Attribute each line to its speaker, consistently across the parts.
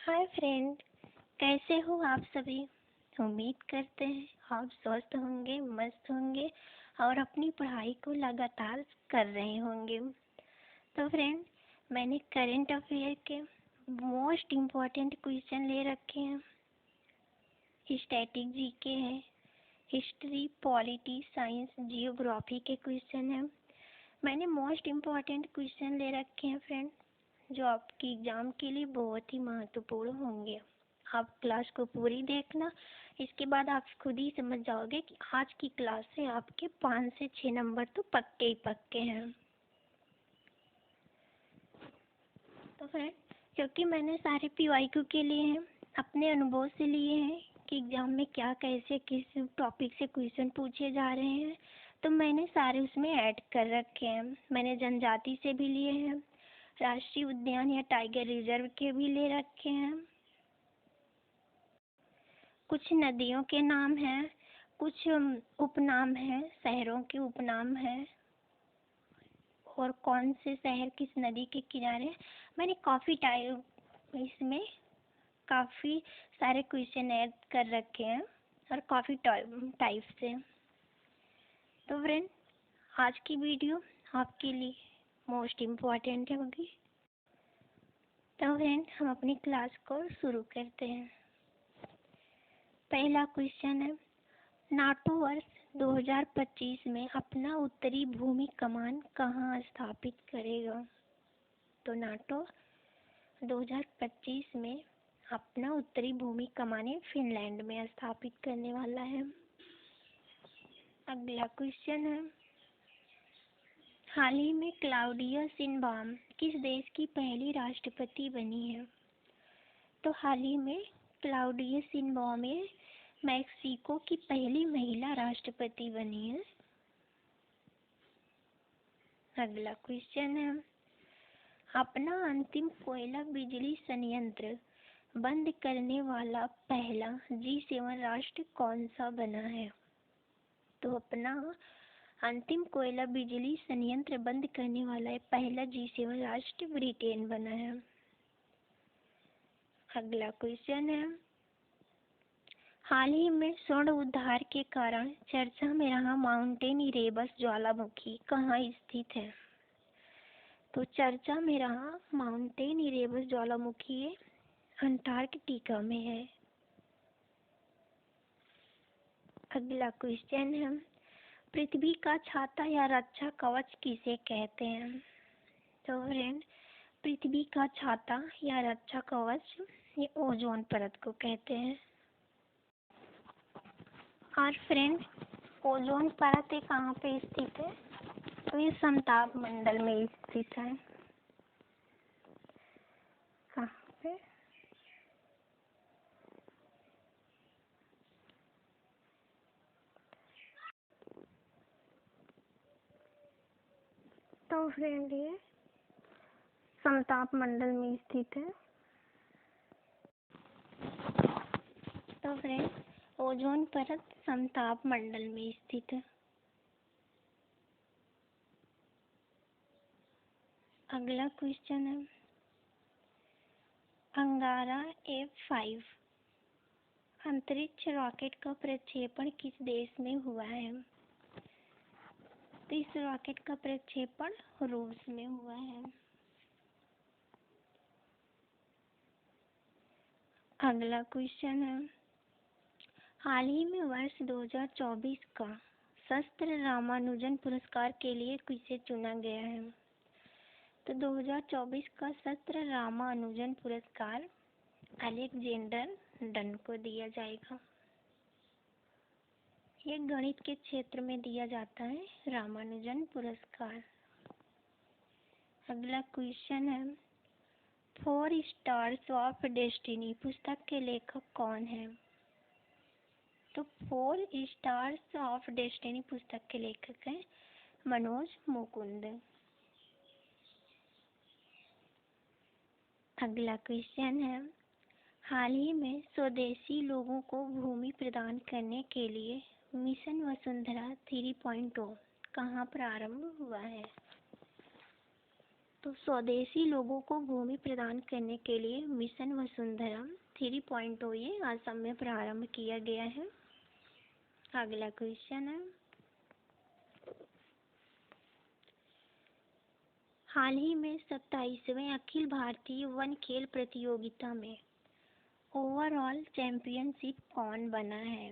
Speaker 1: Hi friend, कैसे हो आप सभी। उम्मीद करते हैं आप स्वस्थ होंगे, मस्त होंगे और अपनी पढ़ाई को लगातार कर रहे होंगे। तो फ्रेंड, मैंने करंट अफेयर के मोस्ट इम्पॉर्टेंट क्वेश्चन ले रखे हैं। स्टैटिक जीके है, हिस्ट्री, पॉलिटी, साइंस, जियोग्राफी के क्वेश्चन हैं। मैंने मोस्ट इम्पॉर्टेंट क्वेश्चन ले रखे हैं फ्रेंड, जो आपकी एग्ज़ाम के लिए बहुत ही महत्वपूर्ण होंगे। आप क्लास को पूरी देखना, इसके बाद आप खुद ही समझ जाओगे कि आज की क्लास से आपके 5 से 6 नंबर तो पक्के ही पक्के हैं। तो फ्रेंड, क्योंकि मैंने सारे PYQ के लिए हैं, अपने अनुभव से लिए हैं कि एग्ज़ाम में क्या कैसे किस टॉपिक से क्वेश्चन पूछे जा रहे हैं, तो मैंने सारे उसमें ऐड कर रखे हैं। मैंने जनजाति से भी लिए हैं, राष्ट्रीय उद्यान या टाइगर रिजर्व के भी ले रखे हैं। कुछ नदियों के नाम हैं, कुछ उपनाम हैं, शहरों के उपनाम हैं और कौन से शहर किस नदी के किनारे। मैंने इसमें काफ़ी सारे क्वेश्चन ऐड कर रखे हैं और काफ़ी टाइप से। तो फ्रेंड, आज की वीडियो आपके लिए मोस्ट इम्पॉर्टेंट होगी। तो फ्रेंड, हम अपनी क्लास को शुरू करते हैं। पहला क्वेश्चन है, नाटो वर्ष 2025 में अपना उत्तरी भूमि कमान कहाँ स्थापित करेगा। तो नाटो 2025 में अपना उत्तरी भूमि कमाने फिनलैंड में स्थापित करने वाला है। अगला क्वेश्चन है, हाल ही में क्लाउडिया शिनबाम किस देश की पहली राष्ट्रपति बनी है। तो हाल ही में क्लाउडिया शिनबाम मैक्सिको की पहली महिला राष्ट्रपति बनी है। अगला क्वेश्चन है, अपना अंतिम कोयला बिजली संयंत्र बंद करने वाला पहला G7 राष्ट्र कौन सा बना है। तो अपना अंतिम कोयला बिजली संयंत्र बंद करने वाला पहला G7 राष्ट्र ब्रिटेन बना है। अगला क्वेश्चन है, हाल ही में स्वर्ण उद्धार के कारण चर्चा में रहा माउंटेन इरेबस ज्वालामुखी कहाँ स्थित है। तो चर्चा में रहा माउंटेन इरेबस ज्वालामुखी अंटार्कटिका में है। अगला क्वेश्चन है, पृथ्वी का छाता या रक्षा कवच किसे कहते हैं। तो फ्रेंड, पृथ्वी का छाता या रक्षा कवच ये ओजोन परत को कहते हैं। और फ्रेंड, ओजोन परत कहाँ पे स्थित है। तो ये समताप मंडल में स्थित है। कहाँ पे। तो फ्रेंड, ये समताप मंडल में स्थित है। तो फ्रेंड, ओजोन परत समताप मंडल में स्थित है। अगला क्वेश्चन है, अंगारा F5 अंतरिक्ष रॉकेट का प्रक्षेपण किस देश में हुआ है। तो इस रॉकेट का प्रक्षेपण रूस में हुआ है। अगला क्वेश्चन है, हाल ही में वर्ष 2024 का शस्त्र रामानुजन पुरस्कार के लिए किसे चुना गया है। तो 2024 का शस्त्र रामानुजन पुरस्कार अलेक्जेंडर डन को दिया जाएगा। ये गणित के क्षेत्र में दिया जाता है रामानुजन पुरस्कार। अगला क्वेश्चन है, 4 स्टार्स ऑफ डेस्टिनी पुस्तक के लेखक कौन है। तो 4 स्टार्स ऑफ डेस्टिनी पुस्तक के लेखक हैं मनोज मुकुंद। अगला क्वेश्चन है, हाल ही में स्वदेशी लोगों को भूमि प्रदान करने के लिए मिशन वसुंधरा 3.0 कहाँ प्रारंभ हुआ है। तो स्वदेशी लोगों को भूमि प्रदान करने के लिए मिशन वसुंधरा 3.0 ये असम में प्रारंभ किया गया है। अगला क्वेश्चन है, हाल ही में 27वें अखिल भारतीय वन खेल प्रतियोगिता में ओवरऑल चैंपियनशिप कौन बना है?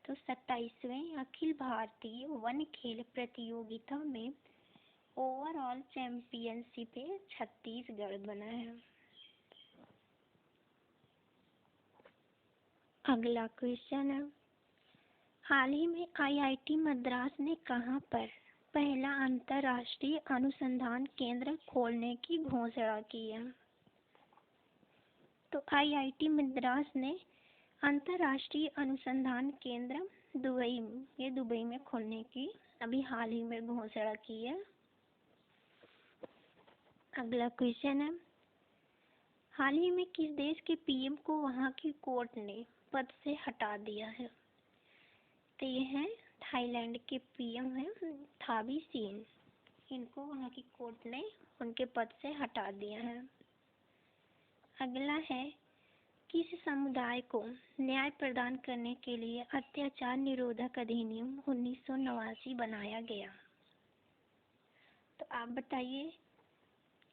Speaker 1: तो 27वें अखिल भारतीय वन खेल प्रतियोगिता में ओवरऑल चैंपियनशिप छत्तीसगढ़ बना है। अगला क्वेश्चन है, हाल ही में आईआईटी मद्रास ने कहाँ पर पहला अंतर्राष्ट्रीय अनुसंधान केंद्र खोलने की घोषणा की है? तो आईआईटी मद्रास ने अंतर्राष्ट्रीय अनुसंधान केंद्र दुबई में खोलने की अभी हाल ही में घोषणा की है। अगला क्वेश्चन है, हाल ही में किस देश के पीएम को वहां की कोर्ट ने पद से हटा दिया है? तो ये है थाईलैंड के पीएम है थावी सीन, इनको वहां की कोर्ट ने उनके पद से हटा दिया है। अगला है, किस समुदाय को न्याय प्रदान करने के लिए अत्याचार निरोधक अधिनियम 1989 बनाया गया? तो आप बताइए,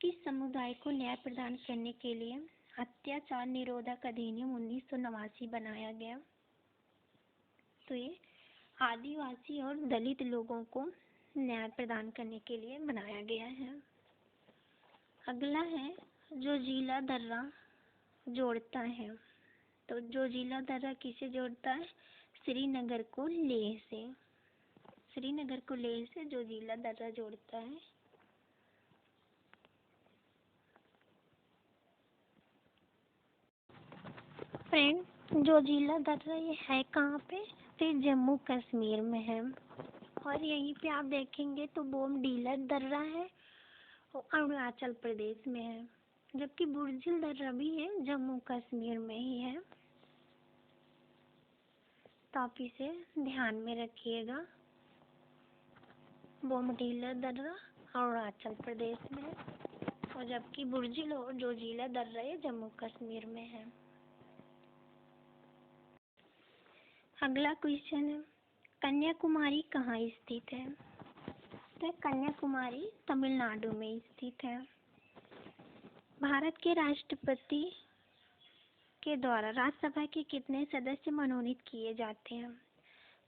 Speaker 1: किस समुदाय को न्याय प्रदान करने के लिए अत्याचार निरोधक अधिनियम 1989 बनाया गया? तो ये आदिवासी और दलित लोगों को न्याय प्रदान करने के लिए बनाया गया है। अगला है, जो जिला दर्रा जोड़ता है, तो जो जिला दर्रा किसे जोड़ता है? श्रीनगर को लेह से। श्रीनगर को लेह से जो जिला दर्रा जोड़ता है। फ्रेंड, जो जिला दर्रा ये है कहाँ पे? तो जम्मू कश्मीर में है। और यहीं पे आप देखेंगे तो बोमडीला दर्रा है और अरुणाचल प्रदेश में है, जबकि बुर्जिल दर्रा भी है जम्मू कश्मीर में ही है। तो आप इसे ध्यान में रखिएगा, बोमडीला दर्रा अरुणाचल प्रदेश में है और जबकि बुर्जिल और जोजिला दर्रा ये जम्मू कश्मीर में है। अगला क्वेश्चन है, कन्याकुमारी कहाँ स्थित है? तो कन्याकुमारी तमिलनाडु में स्थित है। भारत के राष्ट्रपति के द्वारा राज्यसभा के कितने सदस्य मनोनीत किए जाते हैं?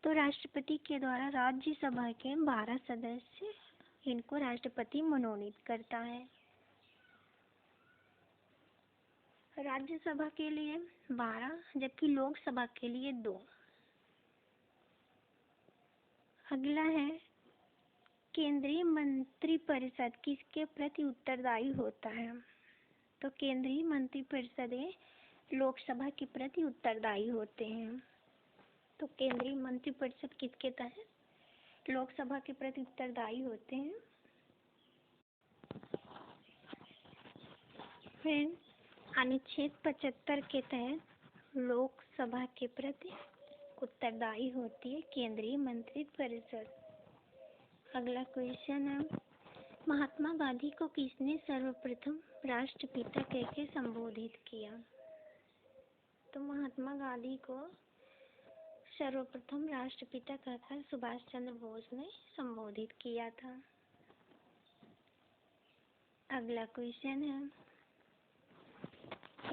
Speaker 1: तो राष्ट्रपति के द्वारा राज्यसभा के 12 सदस्य, इनको राष्ट्रपति मनोनीत करता है। राज्यसभा के लिए 12 जबकि लोकसभा के लिए 2। अगला है, केंद्रीय मंत्रिपरिषद किसके प्रति उत्तरदायी होता है? तो केंद्रीय मंत्रिपरिषद लोकसभा के प्रति उत्तरदायी होते हैं। तो केंद्रीय मंत्रिपरिषद किसके तहत? लोकसभा के प्रति उत्तरदायी होते हैं। फिर अनुच्छेद 75 के तहत लोकसभा के प्रति उत्तरदायी होती है केंद्रीय मंत्रिपरिषद। अगला क्वेश्चन है, महात्मा गांधी को किसने सर्वप्रथम राष्ट्रपिता कहकर संबोधित किया? तो महात्मा गांधी को सर्वप्रथम राष्ट्रपिता कहकर सुभाष चंद्र बोस ने संबोधित किया था। अगला क्वेश्चन है,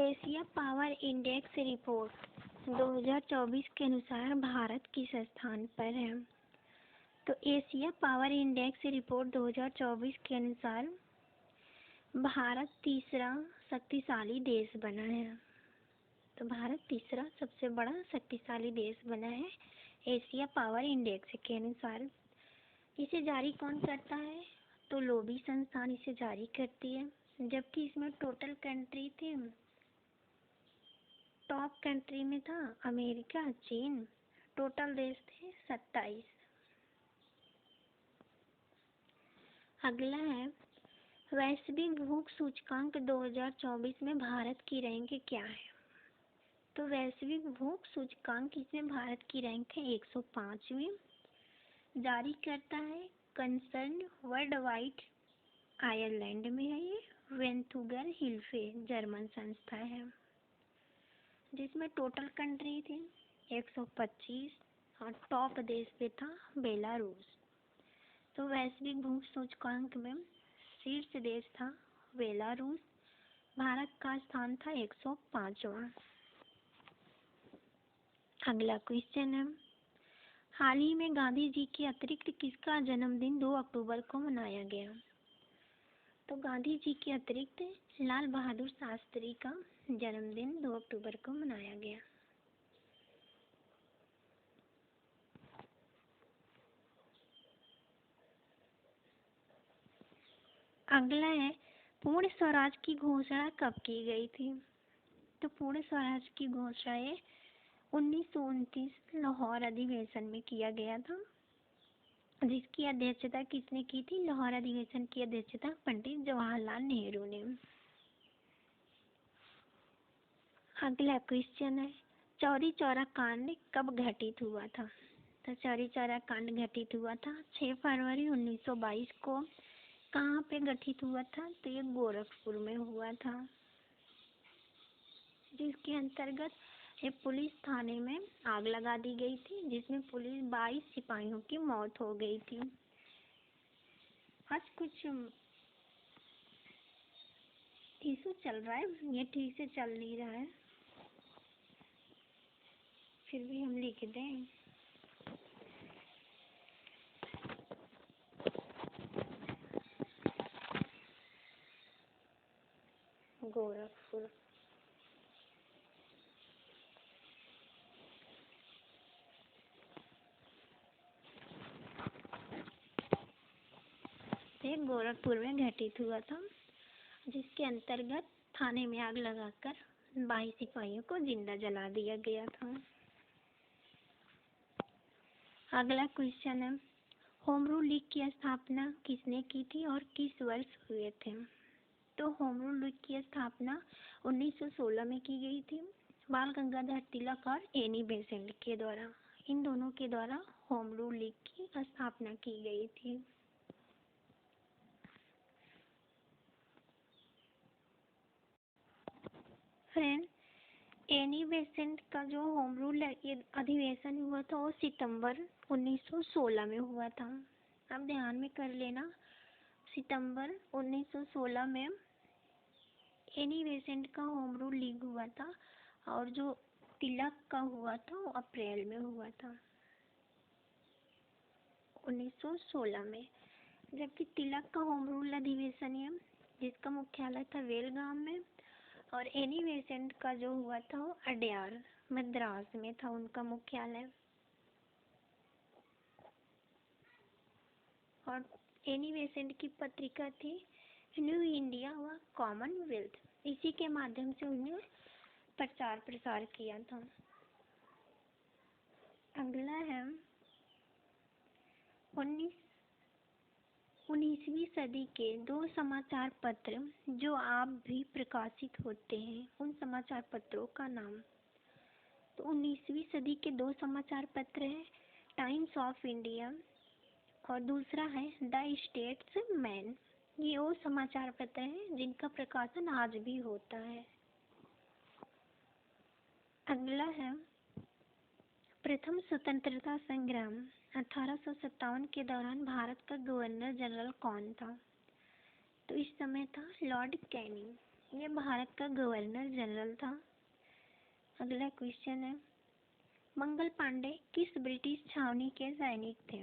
Speaker 1: एशिया पावर इंडेक्स रिपोर्ट 2024 के अनुसार भारत किस स्थान पर है? तो एशिया पावर इंडेक्स रिपोर्ट 2024 के अनुसार भारत तीसरा शक्तिशाली देश बना है। तो भारत तीसरा सबसे बड़ा शक्तिशाली देश बना है एशिया पावर इंडेक्स के अनुसार। इसे जारी कौन करता है? तो लोबी संस्थान इसे जारी करती है, जबकि इसमें टोटल कंट्री थे, टॉप कंट्री में था अमेरिका, चीन, टोटल देश थे 27। अगला है, वैश्विक भूख सूचकांक 2024 में भारत की रैंक क्या है? तो वैश्विक भूख सूचकांक इसमें भारत की रैंक है 105वीं। जारी करता है कंसर्न वर्ल्ड वाइड आयरलैंड में है ये। वेंथुगर हिल्फे जर्मन संस्था है, जिसमें टोटल कंट्री थी 125 और टॉप देश पे था बेलारूस। तो वैश्विक भू सूचकांक में शीर्ष देश था बेलारूस। भारत का स्थान था 105वां। अगला क्वेश्चन है, हाल ही में गांधी जी के अतिरिक्त किसका जन्मदिन 2 अक्टूबर को मनाया गया? तो गांधी जी के अतिरिक्त लाल बहादुर शास्त्री का जन्मदिन 2 अक्टूबर को मनाया गया। अगला है, पूर्ण स्वराज की घोषणा कब की गई थी? तो पूर्ण स्वराज की घोषणा 1929 लाहौर अधिवेशन में किया गया था, जिसकी अध्यक्षता किसने की थी? लाहौर अधिवेशन की अध्यक्षता पंडित जवाहरलाल नेहरू ने। अगला क्वेश्चन है, चौरी चौरा कांड कब घटित हुआ था? तो चौरी चौरा कांड घटित हुआ था 6 फरवरी 1922 को। कहाँ पे घटित हुआ था? तो ये गोरखपुर में हुआ था, जिसके अंतर्गत ये पुलिस थाने में आग लगा दी गई थी, जिसमें पुलिस 22 सिपाहियों की मौत हो गई थी। आज कुछ इशू चल रहा है, ये ठीक से चल नहीं रहा है, फिर भी हम लिख दें। गोरखपुर। ये गोरखपुर में घटित हुआ था, जिसके अंतर्गत थाने में आग लगाकर 22 सिपाहियों को जिंदा जला दिया गया था। अगला क्वेश्चन है, होम रूल लीग की स्थापना किसने की थी और किस वर्ष हुए थे? तो होम रूल लीग की स्थापना 1916 में की गई थी, बाल गंगाधर तिलक और एनी बेसेंट के द्वारा। इन दोनों के द्वारा होम रूल लीग की स्थापना की गई थी। फ्रेंड, एनी बेसेंट का जो होम रूल अधिवेशन हुआ था वो सितंबर 1916 में हुआ था। आप ध्यान में कर लेना, सितंबर 1916 में एनी बेसेंट का होम रूल लीग हुआ था, और जो तिलक का हुआ था वो अप्रैल में हुआ था 1916 में। जबकि तिलक का होम रूल अधिवेशन है, जिसका मुख्यालय था बेलगाम में, और एनी बेसेंट का जो हुआ था वो अडयार मद्रास में था उनका मुख्यालय। और एनी बेसेंट की पत्रिका थी न्यू इंडिया व कॉमनवेल्थ, इसी के माध्यम से उन्हें प्रचार प्रसार किया था। अगला है 19वीं सदी के 2 समाचार पत्र जो आप भी प्रकाशित होते हैं, उन समाचार पत्रों का नाम। तो 19वीं सदी के 2 समाचार पत्र हैं टाइम्स ऑफ इंडिया और दूसरा है द स्टेट्समैन। ये वो समाचार पत्र हैं जिनका प्रकाशन आज भी होता है। अगला है, प्रथम स्वतंत्रता संग्राम 1857 के दौरान भारत का गवर्नर जनरल कौन था? तो इस समय था लॉर्ड कैनिंग, ये भारत का गवर्नर जनरल था। अगला क्वेश्चन है, मंगल पांडे किस ब्रिटिश छावनी के सैनिक थे?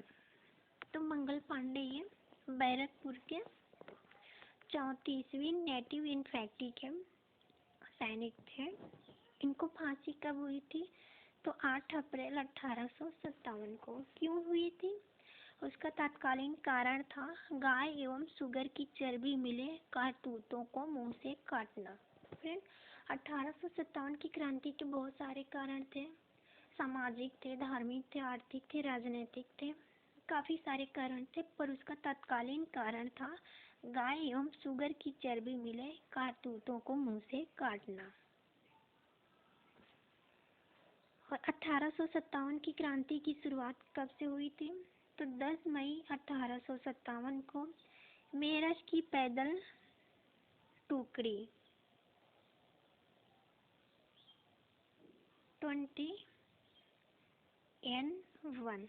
Speaker 1: तो मंगल पांडे ये बैरकपुर के 34वीं नेटिव इन्फैंट्री के सैनिक थे। इनको फांसी कब हुई थी? तो 8 अप्रैल 1857 को। क्यों हुई थी? उसका तत्कालीन कारण था गाय एवं सुगर की चर्बी मिले कारतूतों को मुंह से काटना। फिर 1857 की क्रांति के बहुत सारे कारण थे, सामाजिक थे, धार्मिक थे, आर्थिक थे, राजनीतिक थे, काफी सारे कारण थे, पर उसका तत्कालीन कारण था गाय एवं सुगर की चर्बी मिले कारतूतों को मुंह से काटना। और 1857 की क्रांति की शुरुआत कब से हुई थी? तो 10 मई 1857 को मेरठ की पैदल टुकड़ी 20N1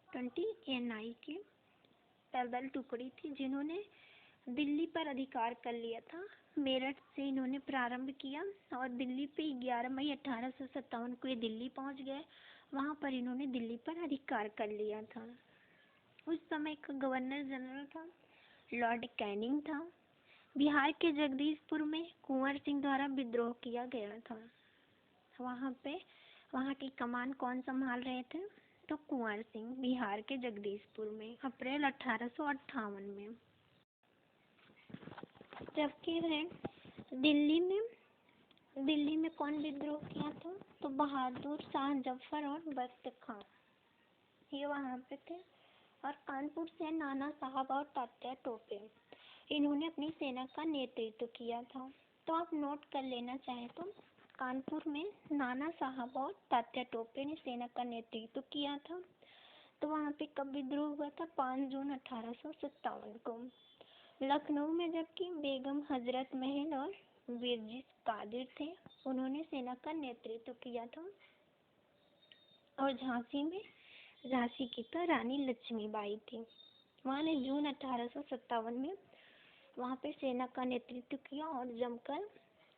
Speaker 1: 20NI की पैदल टुकड़ी थी जिन्होंने दिल्ली पर अधिकार कर लिया था। मेरठ से इन्होंने प्रारंभ किया और दिल्ली पे 11 मई 1857 को ये दिल्ली पहुंच गए। वहां पर इन्होंने दिल्ली पर अधिकार कर लिया था। उस समय का गवर्नर जनरल था लॉर्ड कैनिंग था। बिहार के जगदीशपुर में कुंवर सिंह द्वारा विद्रोह किया गया था। वहाँ की कमान कौन संभाल रहे थे? तो कुंवर सिंह, बिहार के जगदीशपुर में अप्रैल 1858 में। जबकि दिल्ली में कौन विद्रोह किया था? तो बहादुर शाह जफर और बख्त खां, ये वहाँ पे थे। और कानपुर से नाना साहब और तात्या टोपे, इन्होंने अपनी सेना का नेतृत्व किया था। तो आप नोट कर लेना चाहें तो कानपुर में नाना साहब और तात्या टोपे ने सेना का नेतृत्व किया था। तो वहाँ पे कब विद्रोह हुआ था? 5 जून 1857 को। लखनऊ में जबकि बेगम हजरत महल और वीरजिस कादिर थे, उन्होंने सेना का नेतृत्व किया था। और झांसी की तो रानी लक्ष्मीबाई थी। वहाँ ने जून 1857 में वहाँ पे सेना का नेतृत्व किया और जमकर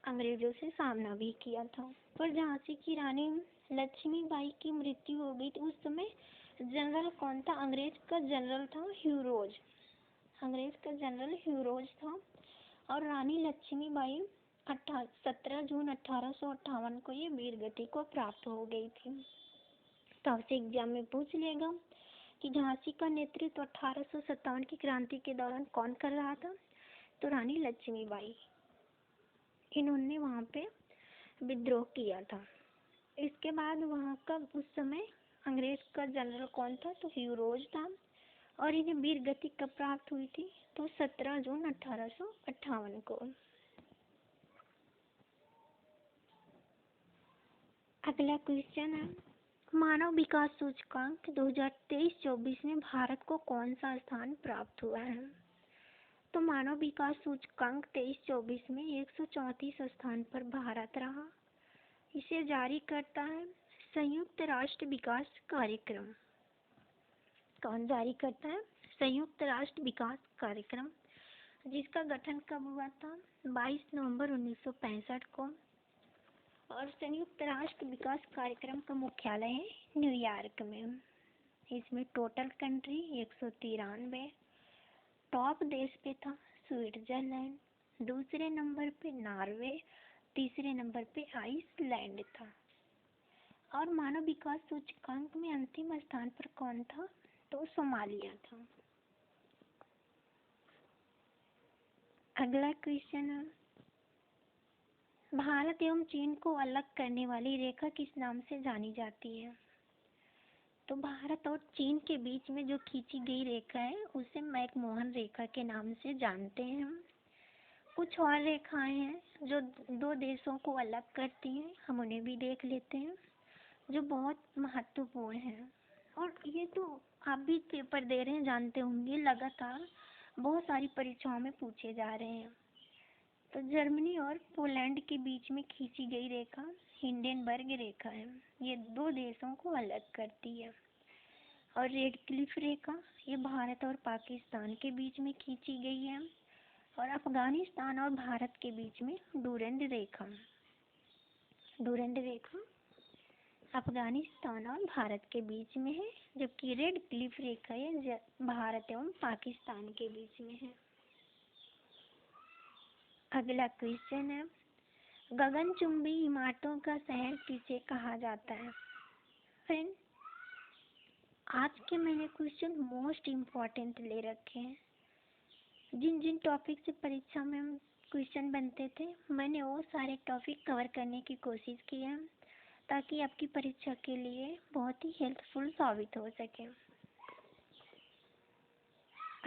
Speaker 1: अंग्रेजों से सामना भी किया था। पर झांसी की रानी लक्ष्मीबाई की मृत्यु हो गई थी। उस समय जनरल कौन था? अंग्रेज का जनरल था ह्यूरोज था। और रानी लक्ष्मीबाई 17 जून 1858 को ये वीर गति को प्राप्त हो गई थी। तो आपसे एग्जाम में पूछ लेगा कि झांसी का नेतृत्व 1857 की क्रांति के दौरान कौन कर रहा था? तो रानी लक्ष्मीबाई, इन्होंने वहाँ पे विद्रोह किया था। इसके बाद वहाँ का उस समय अंग्रेज का जनरल कौन था? तो ह्यूरोज था। और इन्हें वीर गति कब प्राप्त हुई थी? तो 17 जून 1858 को। अगला क्वेश्चन है, मानव विकास सूचकांक 2023-24 में भारत को कौन सा स्थान प्राप्त हुआ है? तो मानव विकास सूचकांक 23-24 में 134 स्थान पर भारत रहा। इसे जारी करता है संयुक्त राष्ट्र विकास कार्यक्रम। कौन जारी करता है? संयुक्त राष्ट्र विकास कार्यक्रम, जिसका गठन कब हुआ था? 22 नवंबर 1965 को। और संयुक्त राष्ट्र विकास कार्यक्रम का मुख्यालय है न्यूयॉर्क में। इसमें टोटल कंट्री 193। टॉप देश पे था स्विट्जरलैंड, दूसरे नंबर पे नॉर्वे, तीसरे नंबर पे आइसलैंड था। और मानव विकास सूचकांक में अंतिम स्थान पर कौन था? तो सोमालिया था। अगला क्वेश्चन है, भारत एवं चीन को अलग करने वाली रेखा किस नाम से जानी जाती है? तो भारत और चीन के बीच में जो खींची गई रेखा है उसे मैकमोहन रेखा के नाम से जानते हैं हम। कुछ और रेखाएं हैं जो दो देशों को अलग करती हैं, हम उन्हें भी देख लेते हैं, जो बहुत महत्वपूर्ण है। और ये तो आप भी पेपर दे रहे हैं, जानते होंगे, लगातार बहुत सारी परीक्षाओं में पूछे जा रहे हैं। तो जर्मनी और पोलैंड के बीच में खींची गई रेखा हिंडेनबर्ग रेखा है। ये दो देशों को अलग करती है। और रेड क्लिफ रेखा, ये भारत और पाकिस्तान के बीच में खींची गई है। और अफगानिस्तान और भारत के बीच में डूरेंड रेखा अफगानिस्तान और भारत के बीच में है, जबकि रेड क्लिफ रेखा ये भारत एवं पाकिस्तान के बीच में है। अगला क्वेश्चन है, गगनचुंबी इमारतों का शहर किसे कहा जाता है? फ्रेंड, आज के मैंने क्वेश्चन मोस्ट इम्पोर्टेंट ले रखे हैं। जिन जिन टॉपिक से परीक्षा में हम क्वेश्चन बनते थे, मैंने वो सारे टॉपिक कवर करने की कोशिश की है ताकि आपकी परीक्षा के लिए बहुत ही हेल्पफुल साबित हो सके।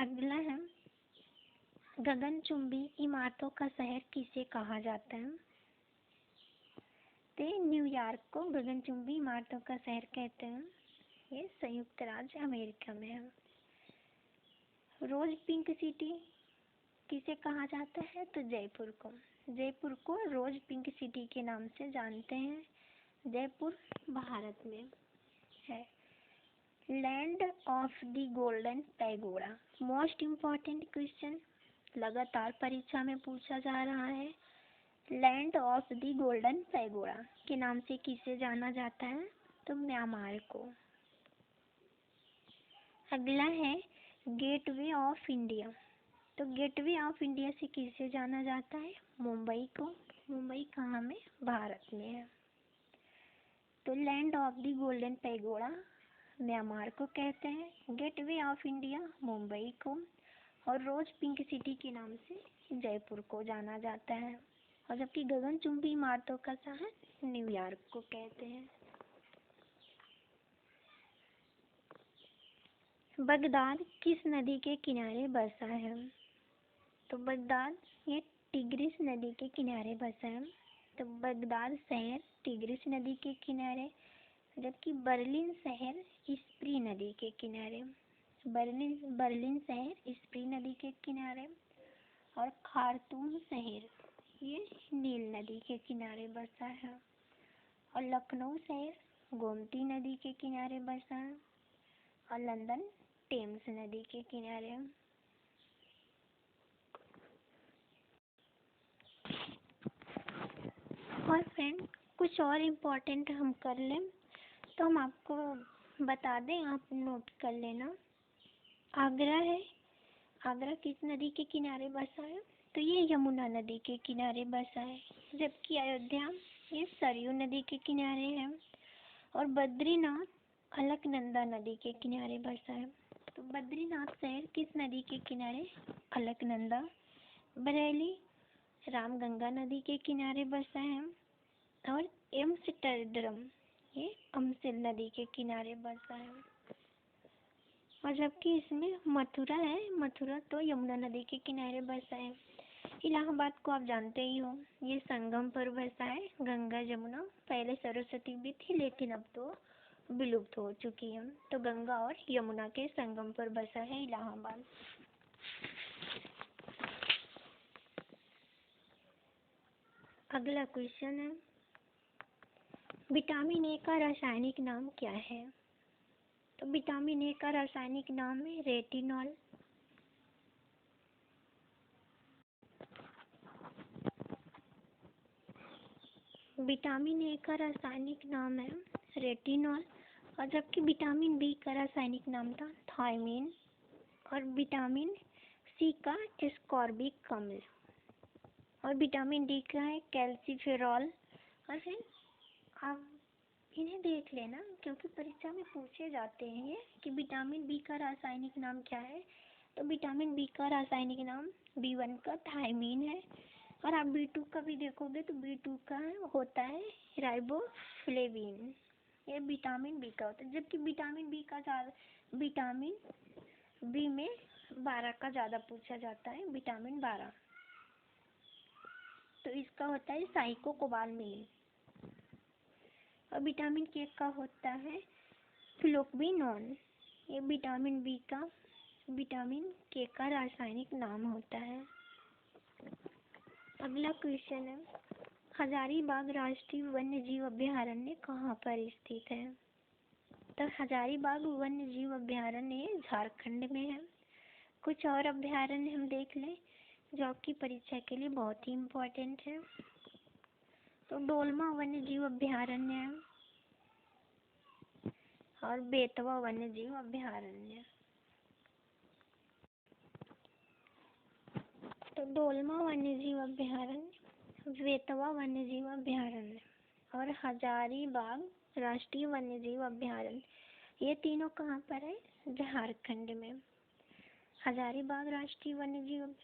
Speaker 1: अगला है, गगनचुंबी इमारतों का शहर किसे कहा जाता है? तो न्यूयॉर्क को गगनचुंबी इमारतों का शहर कहते हैं। ये संयुक्त राज्य अमेरिका में है। रोज पिंक सिटी किसे कहा जाता है? तो जयपुर को। जयपुर को रोज पिंक सिटी के नाम से जानते हैं। जयपुर भारत में है। Land of the golden pagoda, most important question, लगातार परीक्षा में पूछा जा रहा है। Land of the golden pagoda के नाम से किसे जाना जाता है? तो म्यांमार को। अगला है गेटवे ऑफ इंडिया। तो गेटवे ऑफ इंडिया से किसे जाना जाता है? मुंबई को। मुंबई कहाँ में? भारत में है। तो land of the golden pagoda Myanmar को कहते हैं, गेटवे ऑफ इंडिया मुंबई को, और रोज पिंक सिटी के नाम से जयपुर को जाना जाता है। और जबकि गगनचुंबी इमारतों का शहर न्यूयॉर्क को कहते हैं। बगदाद किस नदी के किनारे बसा है? तो बगदाद ये टिग्रिस नदी के किनारे बसा है। तो बगदाद शहर टिग्रिस नदी के किनारे, जबकि बर्लिन शहर स्प्री नदी के किनारे। बर्लिन शहर स्प्री नदी के किनारे, और खार्तूम शहर ये नील नदी के किनारे बसा है। और लखनऊ शहर गोमती नदी के किनारे बसा है। और लंदन टेम्स नदी के किनारे। और फ्रेंड कुछ और इम्पोर्टेंट हम कर लें तो हम आपको बता दें, आप नोट कर लेना। आगरा है, आगरा किस नदी के किनारे बसा है? तो ये यमुना नदी के किनारे बसा है। जबकि अयोध्या ये सरयू नदी के किनारे है। और बद्रीनाथ अलकनंदा नदी के किनारे बसा है। तो बद्रीनाथ शहर किस नदी के किनारे? अलकनंदा। बरेली रामगंगा नदी के किनारे बसा है। और एम्स्टर्डम ये अम्सिल नदी के किनारे बसा है। और जबकि इसमें मथुरा है, मथुरा तो यमुना नदी के किनारे बसा है। इलाहाबाद को आप जानते ही हो, ये संगम पर बसा है गंगा जमुना। पहले सरस्वती भी थी लेकिन अब तो विलुप्त हो चुकी है। तो गंगा और यमुना के संगम पर बसा है इलाहाबाद। अगला क्वेश्चन है, विटामिन ए का रासायनिक नाम क्या है? तो विटामिन ए का रासायनिक नाम है रेटिनॉल। विटामिन ए का रासायनिक नाम है रेटिनॉल। और जबकि विटामिन बी का रासायनिक नाम था थायमीन। और विटामिन सी का एस्कॉर्बिक अम्ल। और विटामिन डी का है कैल्सिफेरॉल। और फिर आप इन्हें देख लेना क्योंकि परीक्षा में पूछे जाते हैं कि विटामिन बी का रासायनिक नाम क्या है। तो विटामिन बी का रासायनिक नाम B1 का थायमीन है। और आप B2 का भी देखोगे तो B2 का होता है राइबोफ्लेविन। ये विटामिन बी का होता है। जबकि विटामिन बी में 12 का ज़्यादा पूछा जाता है, विटामिन 12। तो इसका होता है साइक्लोकोबालमिन। और विटामिन के का होता है फ्लोक्विनोन। ये विटामिन के का रासायनिक नाम होता है। अगला क्वेश्चन है, हजारीबाग राष्ट्रीय वन्यजीव अभयारण्य कहाँ पर स्थित है? तो हजारीबाग वन्यजीव अभयारण्य झारखंड में है। कुछ और अभयारण्य हम देख लें जो आपकी परीक्षा के लिए बहुत ही इम्पोर्टेंट है। तो डोलमा वन्यजीव अभयारण्य है और बेतवा वन्यजीव अभयारण्य। तो डोलमा वन्यजीव अभयारण्य, बेतवा वन्यजीव अभयारण्य और हजारीबाग राष्ट्रीय वन्यजीव अभयारण्य, ये तीनों कहाँ पर है? झारखंड में। हजारीबाग राष्ट्रीय वन्यजीव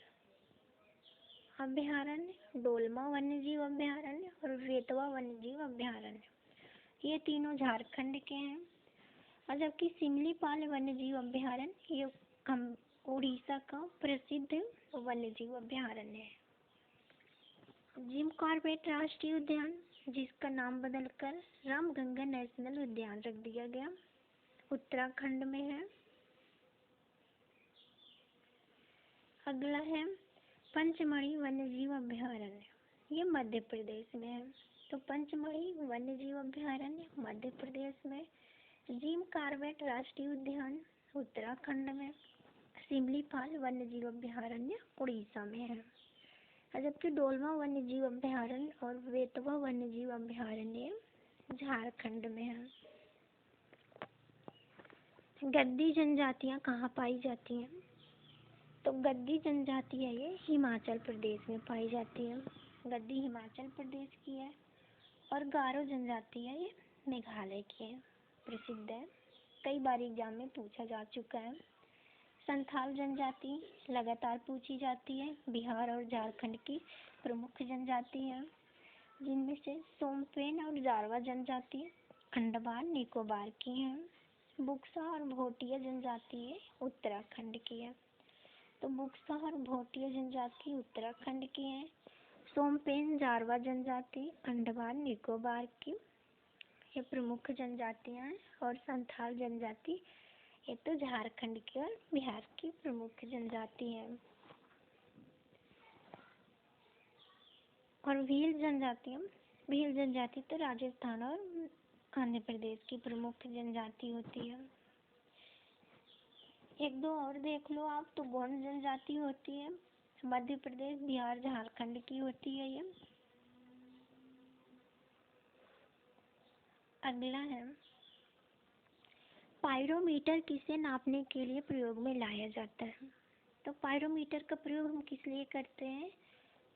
Speaker 1: अभयारण्य, डोलमा वन्यजीव अभयारण्य और बेतवा वन्यजीव अभयारण्य, ये तीनों झारखंड के हैं। और जबकि सिमलीपाल वन्यजीव अभयारण्य ये उड़ीसा का प्रसिद्ध वन्यजीव अभयारण्य है। जिम कॉर्बेट राष्ट्रीय उद्यान, जिसका नाम बदलकर रामगंगा नेशनल उद्यान रख दिया गया, उत्तराखंड में है। अगला है पंचमढ़ी वन्यजीव अभयारण्य, ये मध्य प्रदेश में है। तो पंचमढ़ी वन्यजीव अभयारण्य मध्य प्रदेश में, जिम कॉर्बेट राष्ट्रीय उद्यान उत्तराखंड में, सिमलीपाल वन्यजीव अभयारण्य उड़ीसा में है, जबकि डोलमा वन्यजीव अभयारण्य और बेतवा वन्यजीव अभयारण्य झारखंड में है। गद्दी जनजातियाँ कहाँ पाई जाती हैं? तो गद्दी जनजातियाँ ये हिमाचल प्रदेश में पाई जाती है। गद्दी हिमाचल प्रदेश की है। और गारो जनजातियाँ ये मेघालय की है, प्रसिद्ध है, कई बार एग्जाम में पूछा जा चुका है। संथाल जनजाति लगातार पूछी जाती है, बिहार और झारखंड की प्रमुख जनजाति है, जिनमें से सोमपेन और जारवा जनजाति अंडमान निकोबार की हैं। बुक्सा और भोटिया जनजाति उत्तराखंड की है। तो बुक्सा और भोटिया जनजाति उत्तराखंड की है। सोमपेन जारवा जनजाति अंडमान निकोबार की ये प्रमुख जनजातियां हैं। और संथाल जनजाति ये तो झारखंड की और बिहार की प्रमुख जनजाति है। और भील जनजाति तो राजस्थान और आंध्र प्रदेश की प्रमुख जनजाति होती है। एक दो और देख लो आप, तो गोंड जनजाति होती है, मध्य प्रदेश बिहार झारखंड की होती है ये। अगला है पायरोमीटर किसे नापने के लिए प्रयोग में लाया जाता है? तो पायरोमीटर का प्रयोग हम किस लिए करते हैं?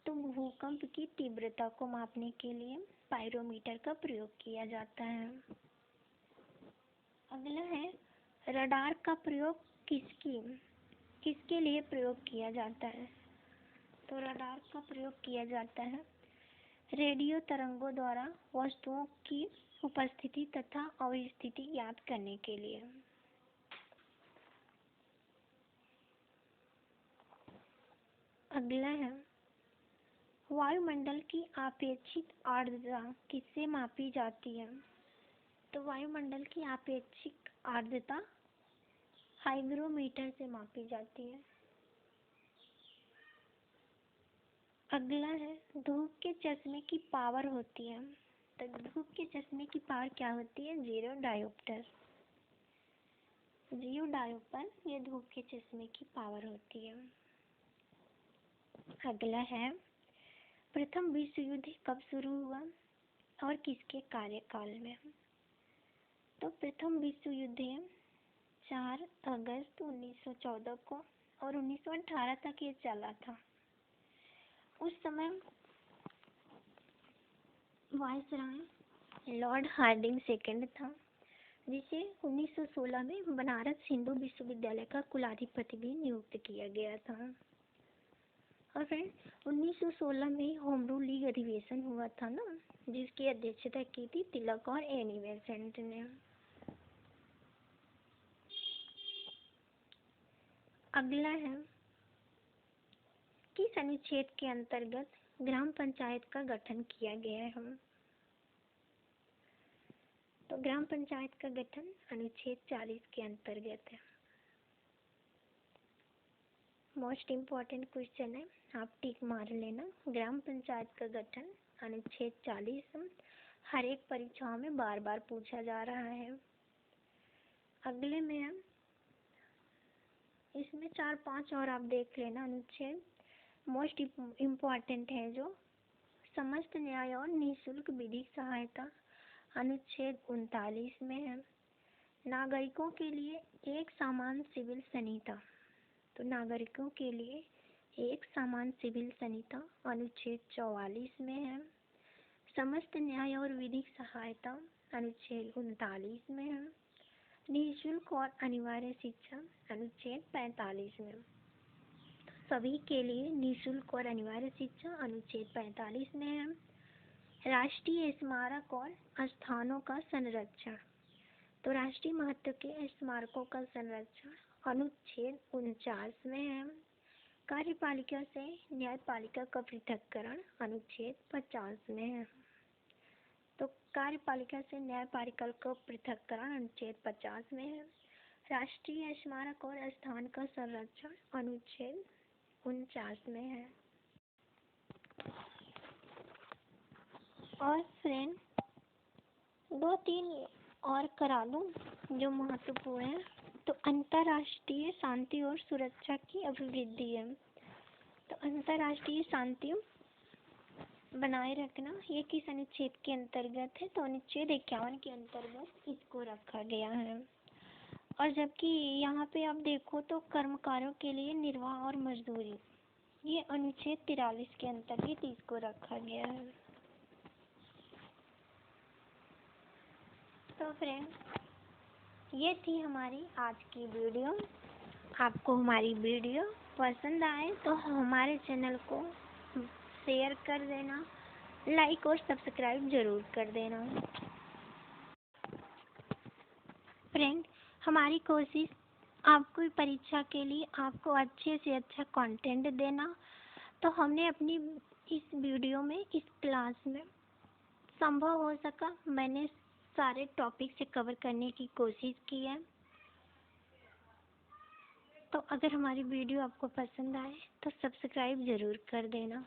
Speaker 1: तो भूकंप की तीव्रता को मापने के लिए पायरोमीटर का प्रयोग किया जाता है। अगला है रडार का प्रयोग किसके लिए प्रयोग किया जाता है? तो रडार का प्रयोग किया जाता है रेडियो तरंगों द्वारा वस्तुओं की उपस्थिति तथा अवस्थिति ज्ञात करने के लिए। अगला है वायुमंडल की आपेक्षिक आर्द्रता किससे मापी जाती है? तो वायुमंडल की आपेक्षिक आर्द्रता हाइग्रोमीटर से मापी जाती है। अगला है धूप के चश्मे की पावर होती है। तो धूप के चश्मे की पावर क्या होती है? 0 डायोप्टर। 0 डायोप्टर ये धूप के चश्मे की पावर होती है। अगला है प्रथम विश्व युद्ध कब शुरू हुआ और किसके कार्यकाल में? तो प्रथम विश्व युद्ध 4 अगस्त 1914 को और 1918 तक ये चला था। उस समय वायसराय लॉर्ड हार्डिंग सेकंड था, जिसे 1916 में बनारस हिंदू विश्वविद्यालय का कुलाधिपति भी नियुक्त किया गया था। और फिर 1916 में होम रूल लीग अधिवेशन हुआ था ना, जिसकी अध्यक्षता की थी तिलक और एनी बेसेंट ने। अगला है किस अनुच्छेद के अंतर्गत ग्राम पंचायत का गठन किया गया है? तो ग्राम पंचायत का गठन अनुच्छेद 40 के अंतर्गत है। मोस्ट इम्पोर्टेंट क्वेश्चन है, आप टिक मार लेना। ग्राम पंचायत का गठन अनुच्छेद 40 हर एक परीक्षाओं में बार बार पूछा जा रहा है। अगले में है इसमें 4-5 और आप देख लेना अनुच्छेद। मोस्ट इम्पोर्टेंट है जो समस्त न्याय और निःशुल्क विधिक सहायता अनुच्छेद 39 में है। नागरिकों के लिए एक समान सिविल संहिता, तो नागरिकों के लिए एक समान सिविल संहिता अनुच्छेद 44 में है। समस्त न्याय और विधिक सहायता अनुच्छेद 39 में है। निःशुल्क और अनिवार्य शिक्षा अनुच्छेद 45 में। सभी के लिए निःशुल्क और अनिवार्य शिक्षा अनुच्छेद 45 में है। राष्ट्रीय स्मारक और स्थानों का संरक्षण, तो राष्ट्रीय महत्व के स्मारकों का संरक्षण अनुच्छेद 49 में है। कार्यपालिका से न्यायपालिका का पृथक्करण अनुच्छेद 50 में है। तो कार्यपालिका से न्यायपालिका का पृथक्करण अनुच्छेद 50 में है। राष्ट्रीय स्मारक और स्थान का संरक्षण अनुच्छेद 49 में है। और फ्रेंड 2-3 और करा लूँ जो महत्वपूर्ण है। तो अंतर्राष्ट्रीय शांति और सुरक्षा की अभिवृद्धि है। तो अंतर्राष्ट्रीय शांति बनाए रखना ये किस अनुच्छेद के अंतर्गत है? तो अनुच्छेद 51 के अंतर्गत इसको रखा गया है। और जबकि यहाँ पे आप देखो तो कर्मकारों के लिए निर्वाह और मजदूरी, ये अनुच्छेद 43 के अंतर्गत इसको रखा गया है। तो फ्रेंड ये थी हमारी आज की वीडियो। आपको हमारी वीडियो पसंद आए तो हमारे चैनल को शेयर कर देना, लाइक और सब्सक्राइब जरूर कर देना। फ्रेंड हमारी कोशिश आपको परीक्षा के लिए आपको अच्छे से अच्छा कंटेंट देना। तो हमने अपनी इस वीडियो में, इस क्लास में संभव हो सका मैंने सारे टॉपिक से कवर करने की कोशिश की है। तो अगर हमारी वीडियो आपको पसंद आए तो सब्सक्राइब ज़रूर कर देना।